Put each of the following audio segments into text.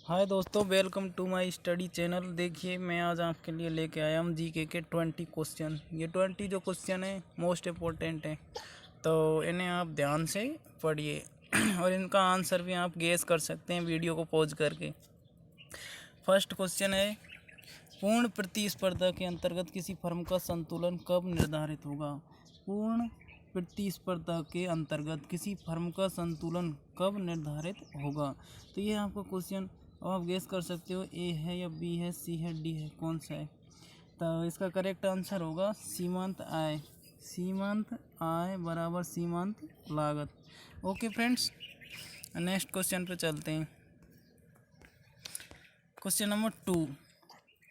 हाय दोस्तों, welcome to my study channel. देखिए, मैं आज आपके लिए लेके आया हूँ जीके के 20 क्वेश्चन। ये 20 जो क्वेश्चन है मोस्ट इम्पोर्टेंट है, तो इन्हें आप ध्यान से पढ़िए और इनका आंसर भी आप गेस कर सकते हैं वीडियो को पॉज करके। फर्स्ट क्वेश्चन है, पूर्ण प्रतिस्पर्धा के अंतर्गत किसी फर्म का संतुलन कब निर्धारित होगा। पूर्ण प्रतिस्पर्धा के अंतर्गत किसी फर्म का संतुलन कब निर्धारित होगा। तो ये आपका क्वेश्चन, अब आप गेस कर सकते हो ए है या बी है, सी है, डी है, कौन सा है। तो इसका करेक्ट आंसर होगा सीमांत आय। सीमांत आय बराबर सीमांत लागत। ओके फ्रेंड्स, नेक्स्ट क्वेश्चन पे चलते हैं। Question number 2।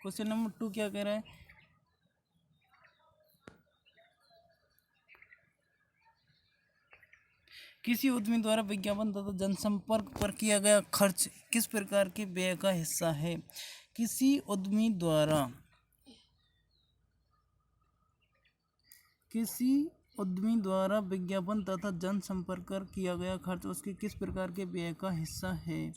क्वेश्चन नंबर 2 क्या कह रहा है, किसी उद्यमी द्वारा विज्ञापन तथा जनसंपर्क पर किया गया खर्च किस प्रकार के व्यय का हिस्सा है। किसी उद्यमी द्वारा विज्ञापन तथा जनसंपर्क पर किया गया खर्च उसके किस प्रकार के व्यय का हिस्सा है।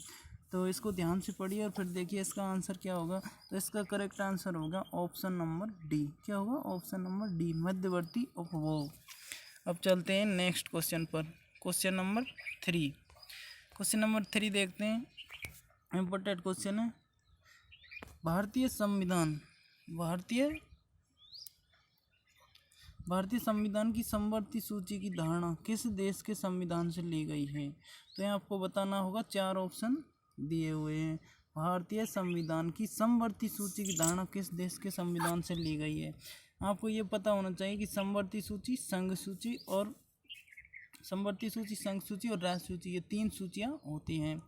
तो इसको ध्यान से पढ़िए और फिर देखिए इसका आंसर क्या होगा। तो इसका करेक्ट आंसर होगा ऑप्शन नंबर डी। क्या होगा? ऑप्शन नंबर डी, मध्यवर्ती उपभोग। अब चलते हैं नेक्स्ट क्वेश्चन पर। Question number 3। क्वेश्चन नंबर 3 देखते हैं, इम्पोर्टेंट क्वेश्चन है। भारतीय संविधान की समवर्ती सूची की धारणा किस देश के संविधान से ली गई है। तो यहाँ आपको बताना होगा, 4 ऑप्शन दिए हुए हैं। भारतीय संविधान की समवर्ती सूची की धारणा किस देश के संविधान से ली गई है। आपको ये पता होना चाहिए कि समवर्ती सूची, संघ सूची और राज्य सूची, ये 3 सूचियाँ होती हैं।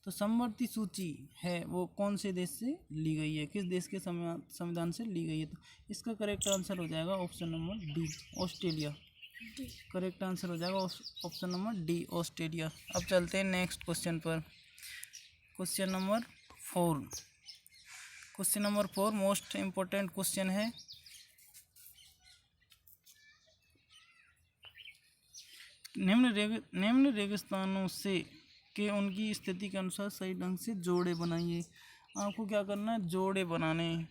तो समवर्ती सूची है वो कौन से देश से ली गई है, किस देश के संविधान से ली गई है। तो इसका करेक्ट आंसर हो जाएगा option number D, Australia. Correct answer हो जाएगा ऑप्शन नंबर डी, ऑस्ट्रेलिया। अब चलते हैं नेक्स्ट क्वेश्चन पर। Question number 4। Question number 4 most important question है। निम्न रेगिस्तानों से के उनकी स्थिति के अनुसार सही ढंग से जोड़े बनाइए। आपको क्या करना है, जोड़े बनाने हैं,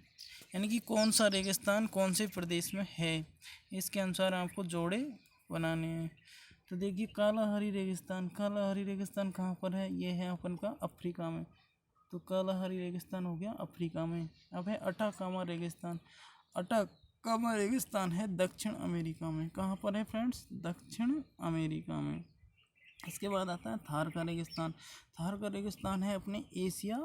यानी कि कौन सा रेगिस्तान कौन से प्रदेश में है, इसके अनुसार आपको जोड़े बनाने हैं। तो देखिए, कालाहारी रेगिस्तान कहाँ पर है, ये है अपन का अफ्रीका में। तो कालाहारी रेगिस्तान हो गया अफ्रीका में। अब है अटाकामा रेगिस्तान है दक्षिण अमेरिका में। कहाँ पर है फ्रेंड्स? दक्षिण अमेरिका में। इसके बाद आता है थार का रेगिस्तान है अपने एशिया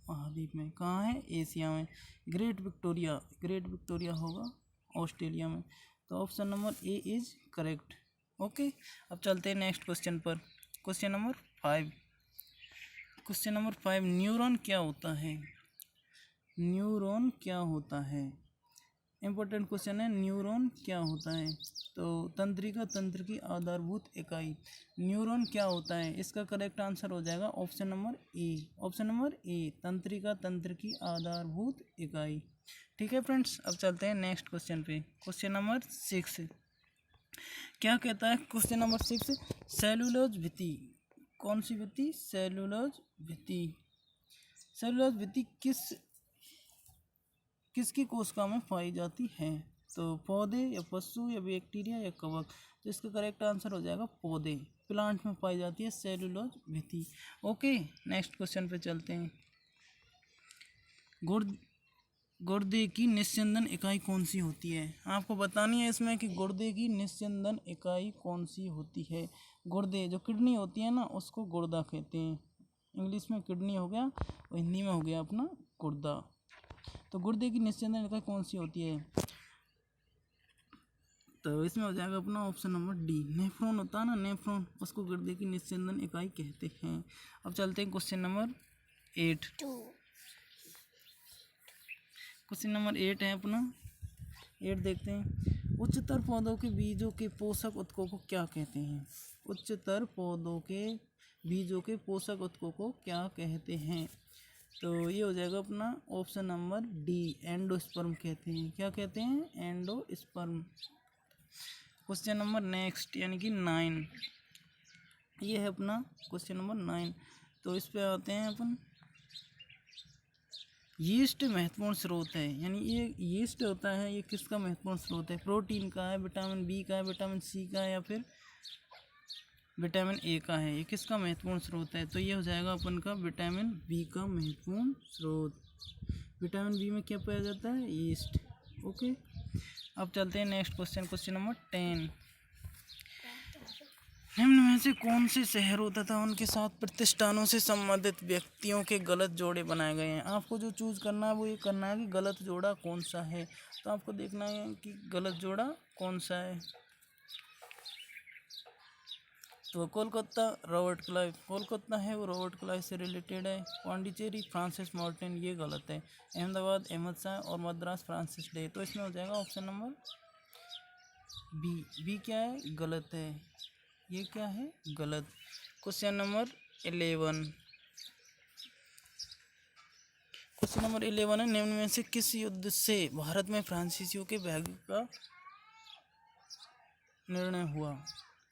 महाद्वीप में। कहाँ है? एशिया में। ग्रेट विक्टोरिया होगा ऑस्ट्रेलिया में। तो option number A is correct. Okay, अब चलते हैं नेक्स्ट क्वेश्चन पर। Question number 5। न्यूरॉन क्या होता है। इम्पोर्टेंट क्वेश्चन है, न्यूरॉन क्या होता है। तो तंत्रिका तंत्र की आधारभूत इकाई। न्यूरॉन क्या होता है, इसका करेक्ट आंसर हो जाएगा ऑप्शन नंबर ए, तंत्रिका तंत्र की आधारभूत इकाई। ठीक है फ्रेंड्स, अब चलते हैं नेक्स्ट क्वेश्चन पे। क्वेश्चन नंबर 6 क्या कहता है। क्वेश्चन नंबर 6, सेलुलोज भित्ति। कौन सी भित्ति? सेलुलोज भित्ति किसकी कोशिका में पाई जाती है। तो पौधे या पशु या बैक्टीरिया या कवक। तो इसका करेक्ट आंसर हो जाएगा पौधे, प्लांट में पाई जाती है सेलुलोज भित्ति। ओके, नेक्स्ट क्वेश्चन पे चलते हैं। गुर्दे की निस्यंदन इकाई कौन सी होती है। आपको बतानी है इसमें कि गुर्दे की निस्यंदन इकाई कौन सी होती है। गुर्दे जो किडनी होती है ना, उसको गुर्दा कहते हैं। इंग्लिश में किडनी हो गया और हिंदी में हो गया अपना गुर्दा। तो गुर्दे की निस्यंदन इकाई कौन सी होती है। तो इसमें हो जाएगा अपना ऑप्शन नंबर डी, नेफ्रॉन होता है ना, नेफ्रॉन, उसको गुर्दे की निस्यंदन इकाई कहते हैं। अब चलते हैं क्वेश्चन नंबर 8। क्वेश्चन नंबर 8 है अपना। 8 देखते हैं, उच्चतर पौधों के बीजों के पोषक ऊतकों को क्या कहते हैं। उच्चतर पौधों के बीजों के पोषक ऊतकों को क्या कहते हैं। तो ये हो जाएगा अपना ऑप्शन नंबर डी, एंडोस्पर्म कहते हैं। क्या कहते हैं? एंडोस्पर्म। क्वेश्चन नंबर नेक्स्ट यानी कि 9, ये है अपना क्वेश्चन नंबर 9। तो इस पे आते हैं अपन। यीस्ट महत्वपूर्ण स्रोत है, यानी ये यीस्ट होता है ये किसका महत्वपूर्ण स्रोत है? प्रोटीन का है, विटामिन बी का है, विटामिन सी का है, या फिर विटामिन ए का है? ये किसका महत्वपूर्ण स्रोत है? तो ये हो जाएगा अपन का विटामिन बी का महत्वपूर्ण स्रोत। विटामिन बी में क्या पाया जाता है? यीस्ट। ओके, अब चलते हैं नेक्स्ट क्वेश्चन, क्वेश्चन नंबर 10। निम्न में से कौन से शहरों तथा उनके साथ प्रतिष्ठानों से संबंधित व्यक्तियों के गलत जोड़े बनाए गए हैं? आपको जो चूज करना है वो ये करना है कि गलत जोड़ा कौन सा है। तो आपको देखना है कि गलत जोड़ा कौन सा है। तो कोलकाता रॉबर्ट क्लाइव, कोलकाता है वो रॉबर्ट क्लाइव से रिलेटेड है। पांडिचेरी फ्रांसिस मार्टिन, ये गलत है। अहमदाबाद अहमद शाह और मद्रास फ्रांसिस डे, तो इसमें हो जाएगा ऑप्शन नंबर बी। बी क्या है? गलत है। ये क्या है? गलत। Question number 11। क्वेश्चन नंबर 11 है, निम्न में से किस युद्ध से भारत में फ्रांसीसियों के भाग्य का निर्णय हुआ?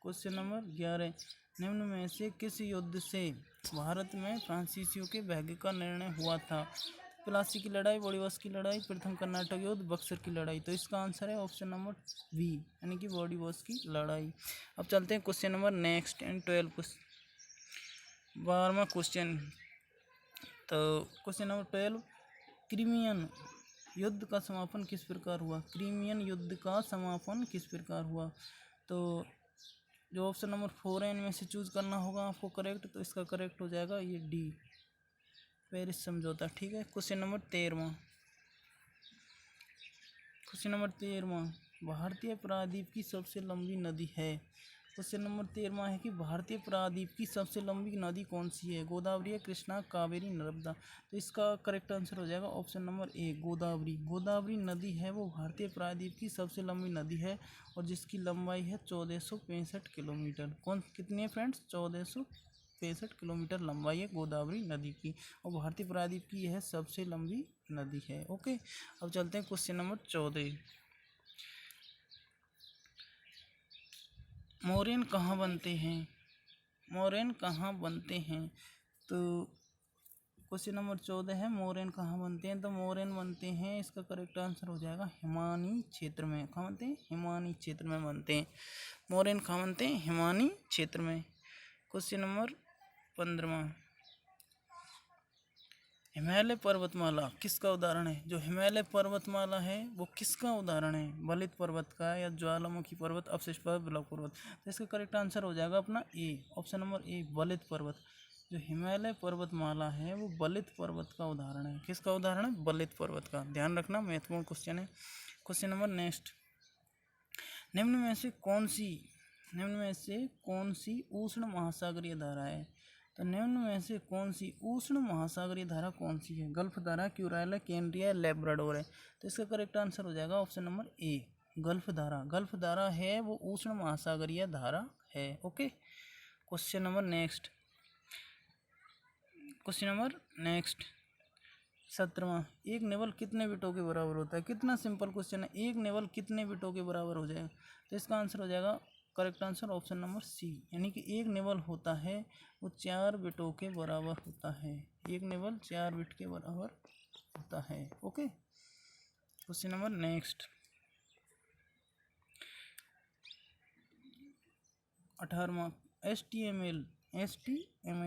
क्वेश्चन नंबर 11, निम्न में से किस युद्ध से भारत में फ्रांसीसियों के भाग्य का निर्णय हुआ था? प्लासी की लड़ाई, बॉडीवॉश की लड़ाई, प्रथम कर्नाटक युद्ध, बक्सर की लड़ाई। तो इसका आंसर है ऑप्शन नंबर बी, यानी कि बॉडीवॉश की लड़ाई। अब चलते हैं क्वेश्चन नंबर नेक्स्ट एंड 12वां क्वेश्चन। तो क्वेश्चन नंबर 12, क्रीमियन युद्ध का समापन किस प्रकार हुआ? क्रीमियन युद्ध का समापन किस प्रकार हुआ? तो जो ऑप्शन नंबर 4 है इनमें से चूज करना होगा आपको करेक्ट। तो इसका करेक्ट हो जाएगा ये डी, पेरिस समझौता। ठीक है, क्वेश्चन नंबर 13। क्वेश्चन नंबर 13, भारतीय प्रायद्वीप की सबसे लंबी नदी है। क्वेश्चन नंबर 13 है कि भारतीय प्रायद्वीप की सबसे लंबी नदी कौन सी है? गोदावरी है, कृष्णा, कावेरी, नर्मदा। तो इसका करेक्ट आंसर हो जाएगा option number A, Godavari. Godavari नदी है वो भारतीय प्रायद्वीप की सबसे लंबी नदी है और जिसकी लंबाई है 1465 किलोमीटर। कितनी है फ्रेंड्स? 1465 किलोमीटर लंबाई है गोदावरी नदी की और भारतीय प्रायद्वीप की यह सबसे लंबी नदी है। ओके, अब चलते हैं क्वेश्चन नंबर 14। मोरेन कहाँ बनते हैं? मोरेन कहाँ बनते हैं? तो क्वेश्चन नंबर 14 है, मोरेन कहाँ बनते हैं? तो मोरेन बनते हैं, इसका करेक्ट आंसर हो जाएगा हिमानी क्षेत्र में। कहाँ बनते हैं? हिमानी क्षेत्र में बनते हैं। मोरेन कहाँ बनते हैं? हिमानी क्षेत्र में। क्वेश्चन नंबर 15, हिमालय पर्वतमाला किसका उदाहरण है? जो हिमालय पर्वतमाला है वो किसका उदाहरण है? बलित पर्वत का, या ज्वालामुखी पर्वत, अवशिष्ट पर्वत, बिलाव पर्वत। तो इसका करेक्ट आंसर हो जाएगा अपना ए, ऑप्शन नंबर ए, बलित पर्वत। जो हिमालय पर्वतमाला है वो बलित पर्वत का उदाहरण है। किसका उदाहरण है? बलित पर्वत का। ध्यान रखना, महत्वपूर्ण क्वेश्चन है। क्वेश्चन नंबर नेक्स्ट, निम्न में से कौन सी उष्ण महासागरीय धारा है? तो निम्न में से कौन सी उष्ण महासागरीय धारा कौन सी है? गल्फ धारा, क्यूराइल है, कैनरिया, लेब्राडोर है। तो इसका करेक्ट आंसर हो जाएगा ऑप्शन नंबर ए, गल्फ धारा। गल्फ धारा है वो उष्ण महासागरीय धारा है। ओके, क्वेश्चन नंबर नेक्स्ट, 17वां, एक नेवल कितने बिटों के बराबर होता है? कितना सिंपल क्वेश्चन है, एक नेवल कितने बिटों के बराबर हो जाएगा? तो इसका आंसर हो जाएगा correct answer option number C, यानी कि एक नेवल होता है वो 4 बिटों के बराबर होता है। एक नेवल 4 बिट के बराबर होता है। ओके, क्वेश्चन नंबर नेक्स्ट, 18वां, HTML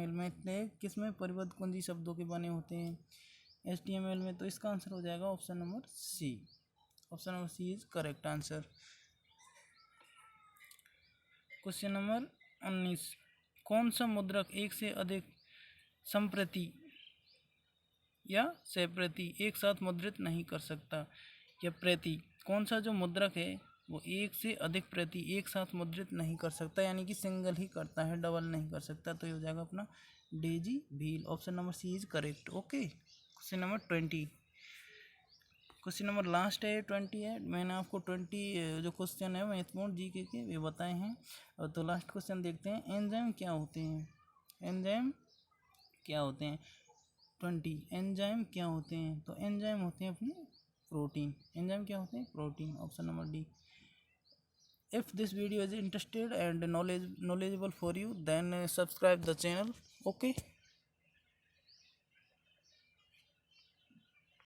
में किस में परिबद्ध कुंजी शब्दों के बने होते हैं? HTML में। तो इसका आंसर हो जाएगा option number C, option number C is correct answer. Question number 19, कौन सा मुद्रक एक से अधिक संप्रति या सप्रति एक साथ मुद्रित नहीं कर सकता? या प्रति, कौन सा जो मुद्रक है वो एक से अधिक प्रति एक साथ मुद्रित नहीं कर सकता, यानी कि सिंगल ही करता है, डबल नहीं कर सकता? तो ये हो जाएगा अपना डेजी भील, option number C is correct. Okay, question number 20, question number last है 20 है। मैंने आपको 20 जो क्वेश्चन है महत्वपूर्ण जीके के वे बताए हैं। तो लास्ट क्वेश्चन देखते हैं, एंजाइम क्या होते हैं? एंजाइम क्या होते हैं? 20, एंजाइम क्या होते हैं? तो एंजाइम होते हैं अपने प्रोटीन। एंजाइम क्या होते हैं? Protein, option number D. If this video is interested and knowledgeable for you, then subscribe the channel. Okay.